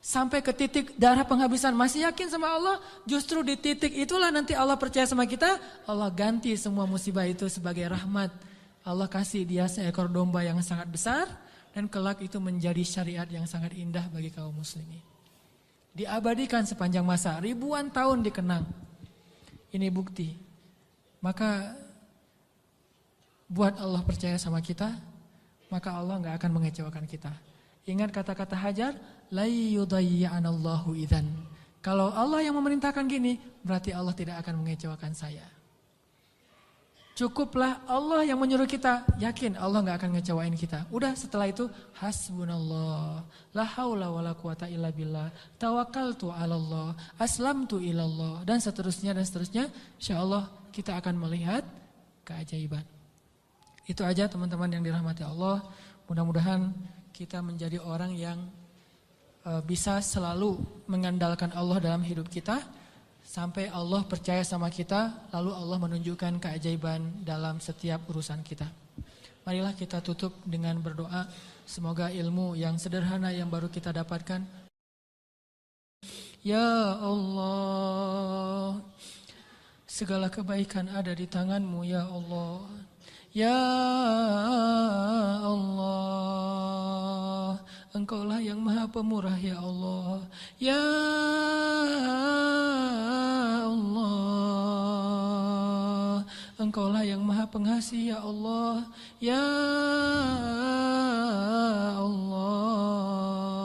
Sampai ke titik darah penghabisan masih yakin sama Allah? Justru di titik itulah nanti Allah percaya sama kita. Allah ganti semua musibah itu sebagai rahmat. Allah kasih dia seekor domba yang sangat besar. Dan kelak itu menjadi syariat yang sangat indah bagi kaum muslimin. Diabadikan sepanjang masa, ribuan tahun dikenang. Ini bukti. Maka buat Allah percaya sama kita, maka Allah gak akan mengecewakan kita. Ingat kata-kata Hajar, la yudayyi'anallahu idzan. Kalau Allah yang memerintahkan gini, berarti Allah tidak akan mengecewakan saya. Cukuplah Allah yang menyuruh kita, yakin Allah gak akan ngecewain kita. Udah setelah itu, hasbunallah, la haula wa la quwata illa billah, tawakkaltu ala Allah, aslamtu ilallah, dan seterusnya. InsyaAllah kita akan melihat keajaiban. Itu aja teman-teman yang dirahmati Allah. Mudah-mudahan kita menjadi orang yang bisa selalu mengandalkan Allah dalam hidup kita. Sampai Allah percaya sama kita, lalu Allah menunjukkan keajaiban dalam setiap urusan kita. Marilah kita tutup dengan berdoa. Semoga ilmu yang sederhana yang baru kita dapatkan. Ya Allah, segala kebaikan ada di tangan-Mu ya Allah. Ya Allah, Engkaulah yang maha pemurah ya Allah. Ya Allah, Engkaulah yang maha pengasih ya Allah. Ya Allah,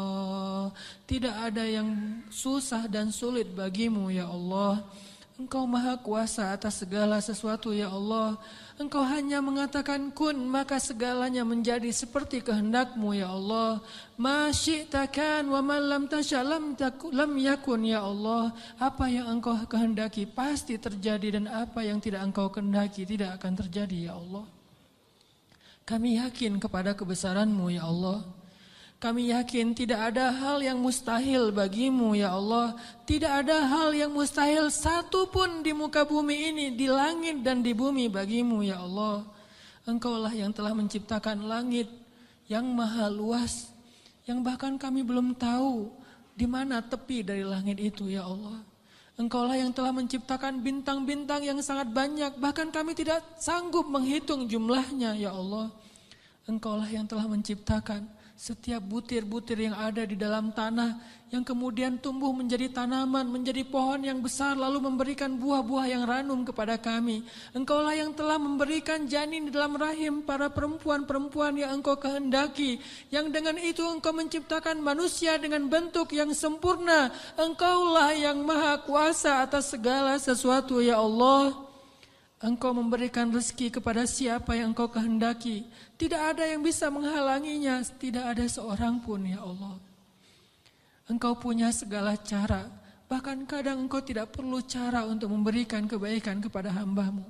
tidak ada yang susah dan sulit bagimu ya Allah. Engkau maha kuasa atas segala sesuatu ya Allah. Engkau hanya mengatakan kun, maka segalanya menjadi seperti kehendak-Mu ya Allah. Ma syi'takan wa ma lam tasya lam yakun ya Allah. Apa yang Engkau kehendaki pasti terjadi, dan apa yang tidak Engkau kehendaki tidak akan terjadi ya Allah. Kami yakin kepada kebesaran-Mu ya Allah. Kami yakin tidak ada hal yang mustahil bagimu ya Allah. Tidak ada hal yang mustahil satupun di muka bumi ini, di langit dan di bumi bagimu ya Allah. Engkaulah yang telah menciptakan langit yang maha luas, yang bahkan kami belum tahu di mana tepi dari langit itu ya Allah. Engkaulah yang telah menciptakan bintang-bintang yang sangat banyak, bahkan kami tidak sanggup menghitung jumlahnya ya Allah. Engkaulah yang telah menciptakan setiap butir-butir yang ada di dalam tanah, yang kemudian tumbuh menjadi tanaman, menjadi pohon yang besar, lalu memberikan buah-buah yang ranum kepada kami. Engkaulah yang telah memberikan janin di dalam rahim para perempuan-perempuan yang Engkau kehendaki, yang dengan itu Engkau menciptakan manusia dengan bentuk yang sempurna. Engkaulah yang maha kuasa atas segala sesuatu ya Allah. Engkau memberikan rezeki kepada siapa yang Engkau kehendaki. Tidak ada yang bisa menghalanginya. Tidak ada seorang pun ya Allah. Engkau punya segala cara. Bahkan kadang Engkau tidak perlu cara untuk memberikan kebaikan kepada hamba-Mu.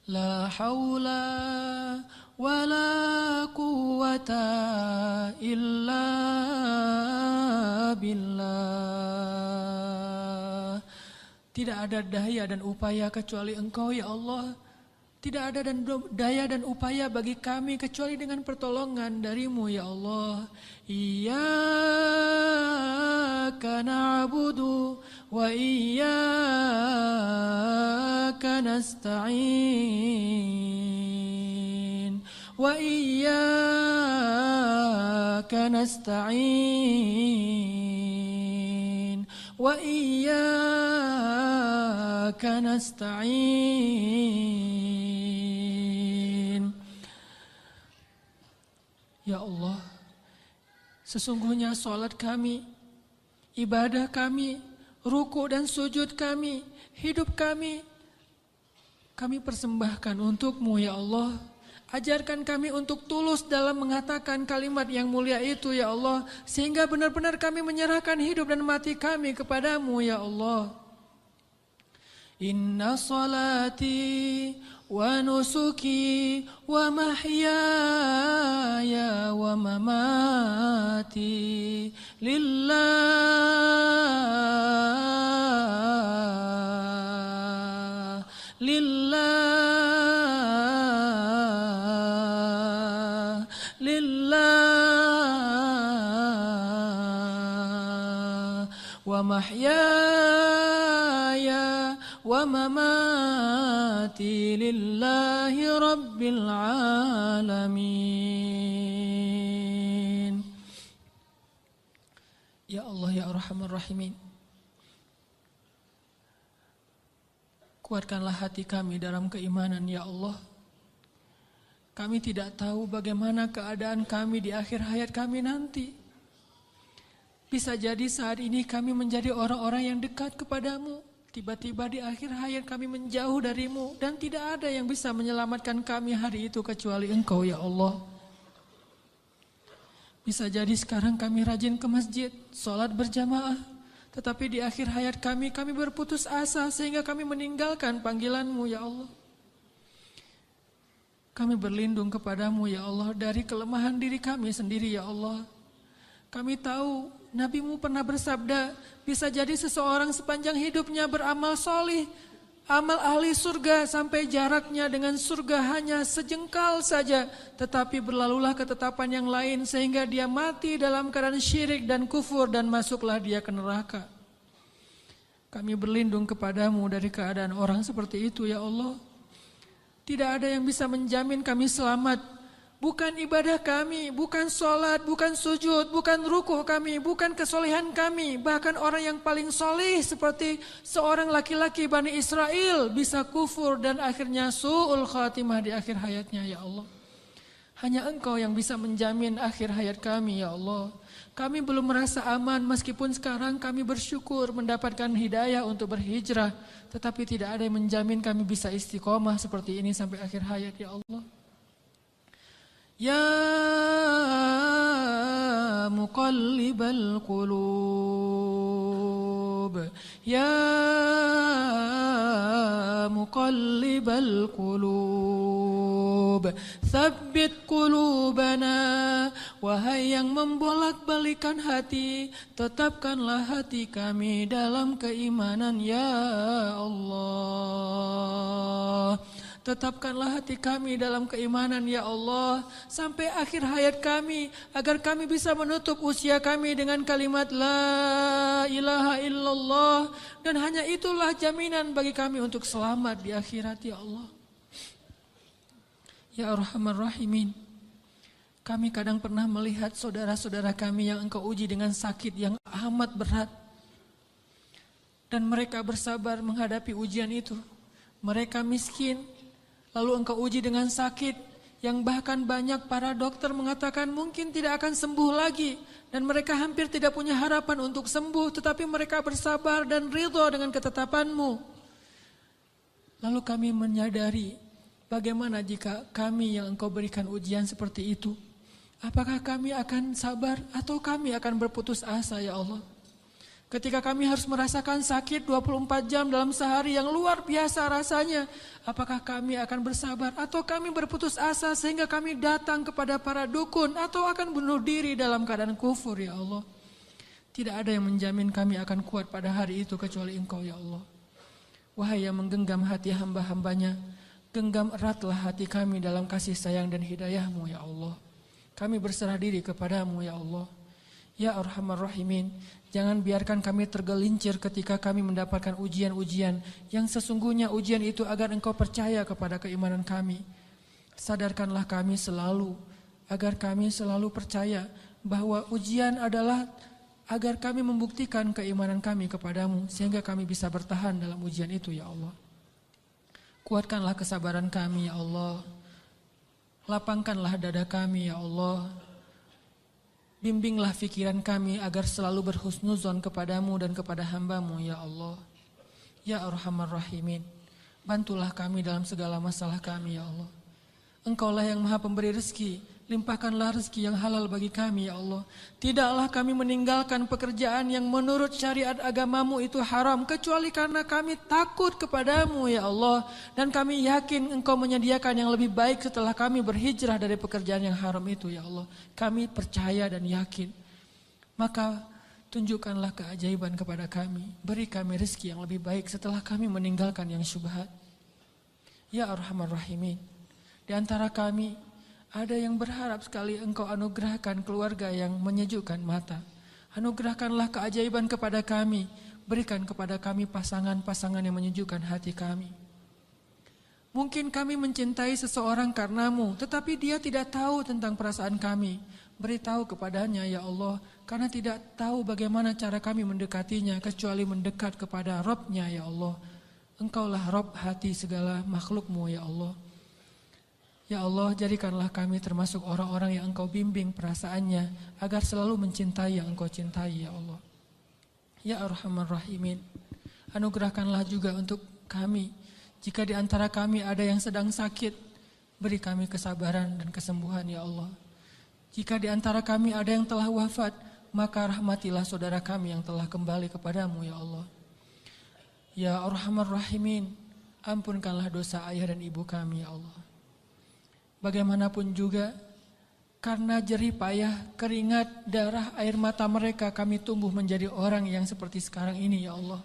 La haula wa la quwata illa billah. Tidak ada daya dan upaya kecuali Engkau ya Allah. Tidak ada daya dan upaya bagi kami kecuali dengan pertolongan dari-Mu ya Allah. Iyyaka na'budu wa iyyaka nasta'in. Wa iyyaka nasta'in. Wa iyyaka nasta'in. Ya Allah, sesungguhnya salat kami, ibadah kami, ruku dan sujud kami, hidup kami persembahkan untuk-Mu ya Allah. Ajarkan kami untuk tulus dalam mengatakan kalimat yang mulia itu ya Allah, sehingga benar-benar kami menyerahkan hidup dan mati kami kepada-Mu ya Allah. Inna salati wa nusuki wa mahyaya wa mamati lillah wa mahyaya wa mamati lillahi rabbil alamin. Ya Allah ya Arhamar Rahimin, kuatkanlah hati kami dalam keimanan ya Allah. Kami tidak tahu bagaimana keadaan kami di akhir hayat kami nanti. Bisa jadi saat ini kami menjadi orang-orang yang dekat kepadamu. Tiba-tiba di akhir hayat kami menjauh darimu. Dan tidak ada yang bisa menyelamatkan kami hari itu kecuali Engkau ya Allah. Bisa jadi sekarang kami rajin ke masjid, sholat berjamaah. Tetapi di akhir hayat kami berputus asa sehingga kami meninggalkan panggilanmu ya Allah. Kami berlindung kepadamu ya Allah dari kelemahan diri kami sendiri ya Allah. Kami tahu Nabi-Mu pernah bersabda, bisa jadi seseorang sepanjang hidupnya beramal solih, amal ahli surga sampai jaraknya dengan surga hanya sejengkal saja. Tetapi berlalulah ketetapan yang lain sehingga dia mati dalam keadaan syirik dan kufur dan masuklah dia ke neraka. Kami berlindung kepadamu dari keadaan orang seperti itu ya Allah. Tidak ada yang bisa menjamin kami selamat. Bukan ibadah kami, bukan sholat, bukan sujud, bukan rukuh kami, bukan kesolehan kami. Bahkan orang yang paling soleh seperti seorang laki-laki Bani Israel bisa kufur dan akhirnya su'ul khatimah di akhir hayatnya ya Allah. Hanya Engkau yang bisa menjamin akhir hayat kami ya Allah. Kami belum merasa aman meskipun sekarang kami bersyukur mendapatkan hidayah untuk berhijrah. Tetapi tidak ada yang menjamin kami bisa istiqomah seperti ini sampai akhir hayat ya Allah. Ya muqallibal qulub, ya muqallibal qulub, tsabbit qulubana. Wahai yang membolak-balikan hati, tetapkanlah hati kami dalam keimanan ya Allah. Tetapkanlah hati kami dalam keimanan ya Allah sampai akhir hayat kami agar kami bisa menutup usia kami dengan kalimat la ilaha illallah, dan hanya itulah jaminan bagi kami untuk selamat di akhirat ya Allah. Ya Arhamar Rahimin, kami kadang pernah melihat saudara-saudara kami yang Engkau uji dengan sakit yang amat berat, dan mereka bersabar menghadapi ujian itu. Mereka miskin, lalu Engkau uji dengan sakit yang bahkan banyak para dokter mengatakan mungkin tidak akan sembuh lagi. Dan mereka hampir tidak punya harapan untuk sembuh, tetapi mereka bersabar dan ridho dengan ketetapan-Mu. Lalu kami menyadari bagaimana jika kami yang Engkau berikan ujian seperti itu. Apakah kami akan sabar atau kami akan berputus asa ya Allah? Ketika kami harus merasakan sakit 24 jam dalam sehari yang luar biasa rasanya, apakah kami akan bersabar atau kami berputus asa sehingga kami datang kepada para dukun atau akan bunuh diri dalam keadaan kufur ya Allah? Tidak ada yang menjamin kami akan kuat pada hari itu kecuali Engkau ya Allah. Wahai yang menggenggam hati hamba-hambanya, genggam eratlah hati kami dalam kasih sayang dan hidayah-Mu ya Allah. Kami berserah diri kepadamu ya Allah. Ya Arhamar Rahimin, jangan biarkan kami tergelincir ketika kami mendapatkan ujian-ujian yang sesungguhnya ujian itu agar Engkau percaya kepada keimanan kami. Sadarkanlah kami selalu, agar kami selalu percaya bahwa ujian adalah agar kami membuktikan keimanan kami kepadamu, sehingga kami bisa bertahan dalam ujian itu ya Allah. Kuatkanlah kesabaran kami ya Allah. Lapangkanlah dada kami ya Allah. Bimbinglah fikiran kami agar selalu berhusnuzon kepadamu dan kepada hamba-Mu ya Allah. Ya Arhamar Rahimin, bantulah kami dalam segala masalah kami ya Allah. Engkaulah yang Maha Pemberi rezeki, Limpahkanlah rezeki yang halal bagi kami ya Allah. Tidaklah kami meninggalkan pekerjaan yang menurut syariat agamamu itu haram, kecuali karena kami takut kepadamu ya Allah. Dan kami yakin Engkau menyediakan yang lebih baik setelah kami berhijrah dari pekerjaan yang haram itu ya Allah. Kami percaya dan yakin. Maka tunjukkanlah keajaiban kepada kami. Beri kami rezeki yang lebih baik setelah kami meninggalkan yang syubhat. Ya Arhamar Rahimin. Di antara kami ada yang berharap sekali Engkau anugerahkan keluarga yang menyejukkan mata. Anugerahkanlah keajaiban kepada kami. Berikan kepada kami pasangan-pasangan yang menyejukkan hati kami. Mungkin kami mencintai seseorang karenamu, tetapi dia tidak tahu tentang perasaan kami. Beritahu kepadanya ya Allah, karena tidak tahu bagaimana cara kami mendekatinya, kecuali mendekat kepada Rabb-Nya ya Allah. Engkaulah Rabb hati segala makhluk-Mu ya Allah. Ya Allah, jadikanlah kami termasuk orang-orang yang Engkau bimbing perasaannya agar selalu mencintai yang Engkau cintai ya Allah. Ya Arhamar Rahimin, anugerahkanlah juga untuk kami. Jika di antara kami ada yang sedang sakit, beri kami kesabaran dan kesembuhan ya Allah. Jika di antara kami ada yang telah wafat, maka rahmatilah saudara kami yang telah kembali kepadamu ya Allah. Ya Arhamar Rahimin, ampunkanlah dosa ayah dan ibu kami ya Allah. Bagaimanapun juga, karena jerih payah, keringat, darah, air mata mereka, kami tumbuh menjadi orang yang seperti sekarang ini ya Allah.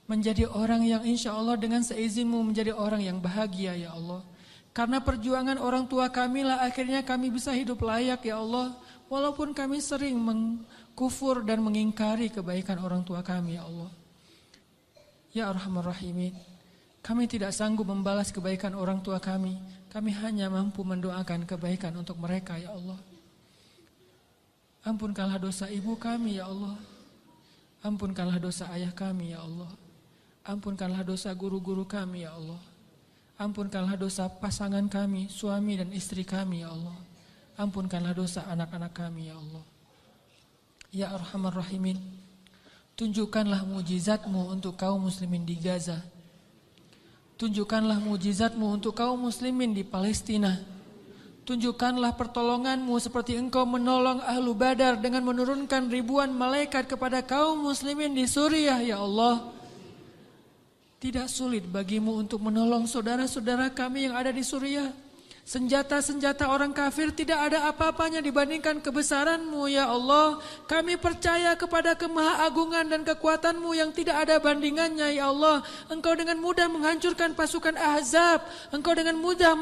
Menjadi orang yang insya Allah dengan seizinmu menjadi orang yang bahagia ya Allah. Karena perjuangan orang tua kami lah akhirnya kami bisa hidup layak ya Allah. Walaupun kami sering mengkufur dan mengingkari kebaikan orang tua kami ya Allah. Ya Arhamar Rahimin, kami tidak sanggup membalas kebaikan orang tua kami. Kami hanya mampu mendoakan kebaikan untuk mereka ya Allah. Ampunkanlah dosa ibu kami ya Allah. Ampunkanlah dosa ayah kami ya Allah. Ampunkanlah dosa guru-guru kami ya Allah. Ampunkanlah dosa pasangan kami, suami dan istri kami ya Allah. Ampunkanlah dosa anak-anak kami ya Allah. Ya Arhamar Rahimin, tunjukkanlah mujizat-Mu untuk kaum muslimin di Gaza. Tunjukkanlah mujizat-Mu untuk kaum muslimin di Palestina. Tunjukkanlah pertolongan-Mu seperti Engkau menolong Ahlu Badar dengan menurunkan ribuan malaikat kepada kaum muslimin di Suriah ya Allah. Tidak sulit bagimu untuk menolong saudara-saudara kami yang ada di Suriah. Senjata-senjata orang kafir tidak ada apa-apanya dibandingkan kebesaran-Mu ya Allah. Kami percaya kepada kemahaagungan dan kekuatan-Mu yang tidak ada bandingannya ya Allah. Engkau dengan mudah menghancurkan pasukan Ahzab. Engkau dengan mudah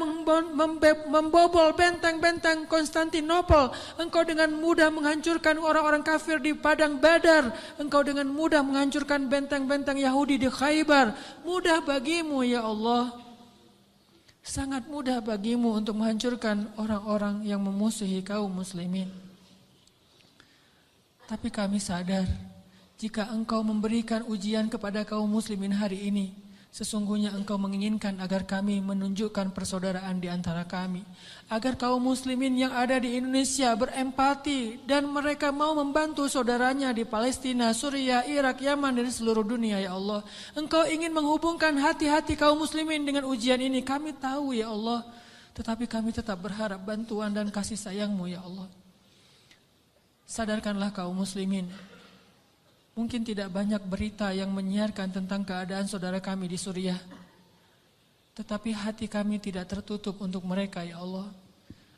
membobol benteng-benteng Konstantinopel. Engkau dengan mudah menghancurkan orang-orang kafir di padang Badar. Engkau dengan mudah menghancurkan benteng-benteng Yahudi di Khaybar. Mudah bagimu ya Allah. Sangat mudah bagimu untuk menghancurkan orang-orang yang memusuhi kaum muslimin. Tapi kami sadar, jika Engkau memberikan ujian kepada kaum muslimin hari ini, sesungguhnya Engkau menginginkan agar kami menunjukkan persaudaraan di antara kami. Agar kaum muslimin yang ada di Indonesia berempati dan mereka mau membantu saudaranya di Palestina, Suriah, Irak, Yaman dan seluruh dunia ya Allah. Engkau ingin menghubungkan hati-hati kaum muslimin dengan ujian ini. Kami tahu ya Allah. Tetapi kami tetap berharap bantuan dan kasih sayang-Mu ya Allah. Sadarkanlah kaum muslimin. Mungkin tidak banyak berita yang menyiarkan tentang keadaan saudara kami di Suriah. Tetapi hati kami tidak tertutup untuk mereka ya Allah.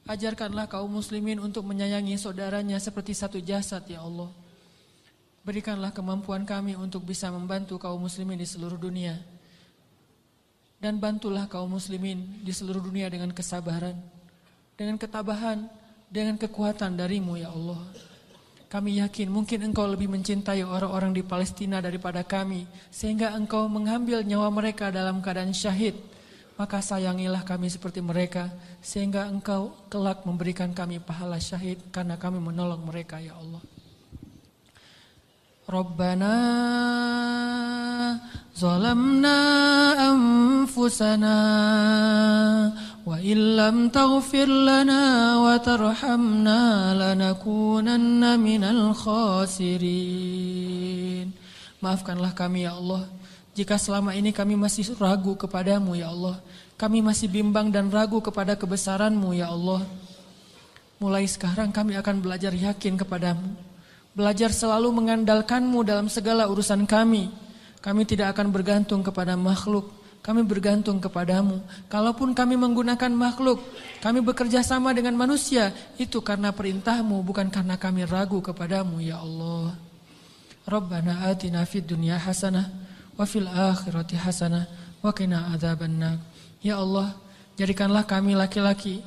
Ajarkanlah kaum muslimin untuk menyayangi saudaranya seperti satu jasad ya Allah. Berikanlah kemampuan kami untuk bisa membantu kaum muslimin di seluruh dunia. Dan bantulah kaum muslimin di seluruh dunia dengan kesabaran, dengan ketabahan, dengan kekuatan dari-Mu ya Allah. Kami yakin mungkin Engkau lebih mencintai orang-orang di Palestina daripada kami, sehingga Engkau mengambil nyawa mereka dalam keadaan syahid. Maka sayangilah kami seperti mereka, sehingga Engkau kelak memberikan kami pahala syahid karena kami menolong mereka ya Allah. Rabbana zalamna anfusana wa illam taghfir lana wa tarhamna lanakunanna minal khasirin. Maafkanlah kami ya Allah, jika selama ini kami masih ragu kepadamu ya Allah. Kami masih bimbang dan ragu kepada kebesaran-Mu ya Allah. mulai sekarang kami akan belajar yakin kepadamu. Belajar selalu mengandalkanmu dalam segala urusan kami. Kami tidak akan bergantung kepada makhluk. Kami bergantung kepadamu. Kalaupun kami menggunakan makhluk, kami bekerja sama dengan manusia, itu karena perintahmu, bukan karena kami ragu kepadamu, ya Allah. Rabbana atina fid dunya hasanah, wa fil akhirati hasanah, wa qina adzabannar. Ya Allah, jadikanlah kami laki-laki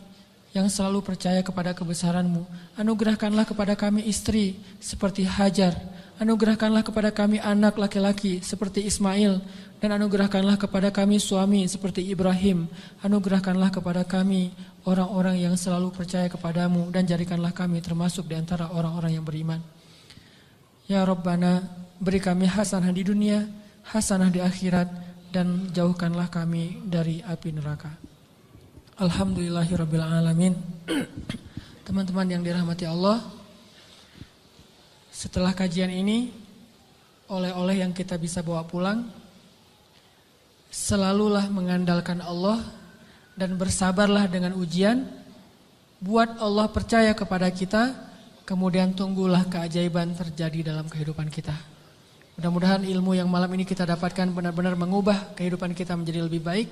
yang selalu percaya kepada kebesaran-Mu. Anugerahkanlah kepada kami istri seperti Hajar. Anugerahkanlah kepada kami anak laki-laki seperti Ismail. Dan anugerahkanlah kepada kami suami seperti Ibrahim. Anugerahkanlah kepada kami orang-orang yang selalu percaya kepadamu. Dan jadikanlah kami termasuk di antara orang-orang yang beriman. Ya Rabbana, beri kami hasanah di dunia, hasanah di akhirat, dan jauhkanlah kami dari api neraka. Alhamdulillahirrabbilalamin. Teman-teman yang dirahmati Allah, setelah kajian ini, oleh-oleh yang kita bisa bawa pulang, selalulah mengandalkan Allah dan bersabarlah dengan ujian. Buat Allah percaya kepada kita, kemudian tunggulah keajaiban terjadi dalam kehidupan kita. Mudah-mudahan ilmu yang malam ini kita dapatkan benar-benar mengubah kehidupan kita menjadi lebih baik,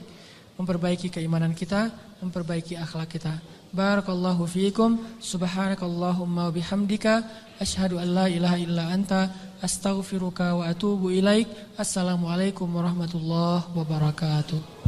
memperbaiki keimanan kita, memperbaiki akhlak kita. Barakallahu fiikum, subhanakallahumma wa bihamdika, asyhadu an la ilaha illa anta, astaghfiruka wa atubu ilaik. Assalamualaikum warahmatullahi wabarakatuh.